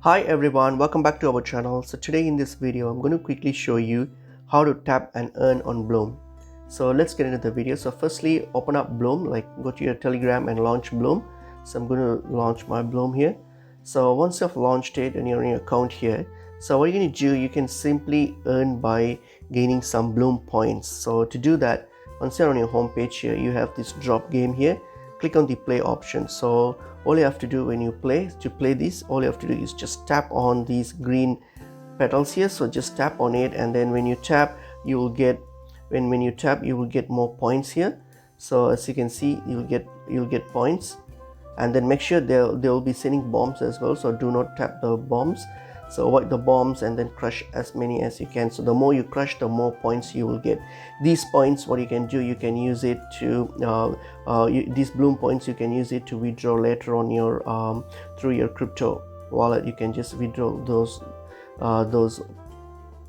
Hi everyone, welcome back to our channel. So today in this video I'm going to quickly show you how to tap and earn on Blum. So let's get into the video. So firstly, open up Blum, like go to your Telegram and launch Blum. So I'm going to launch my Blum here. So once you've launched it and you're in your account here, so what you're going to do, you can simply earn by gaining some Blum points. So to do that, once you're on your home page here, you have this drop game here. Click on the play option. So all you have to do when you play this, all you have to do is just tap on these green petals here. So just tap on it, and then when you tap, you will get when you tap, you will get more points here. So as you can see, you'll get points, and then make sure they will be sending bombs as well. So do not tap the bombs. So avoid the bombs and then crush as many as you can. So the more you crush, the more points you will get. These points, what you can do, you can use it to these Blum points, you can use it to withdraw later on your through your crypto wallet. You can just withdraw those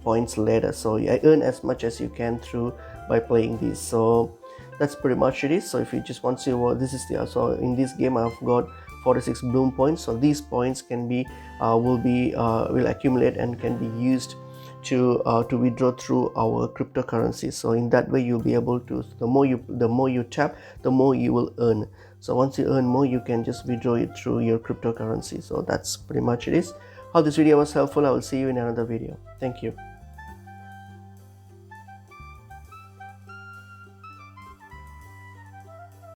points later. So I earn as much as you can through by playing these. So that's pretty much it is. So if you just want to this is the so in this game I've got 46 Blum points. So these points can be will accumulate and can be used to withdraw through our cryptocurrency. So in that way you'll be able to, the more you tap, the more you will earn. So once you earn more, you can just withdraw it through your cryptocurrency. So that's pretty much it is. How this video was helpful. I will see you in another video. Thank you.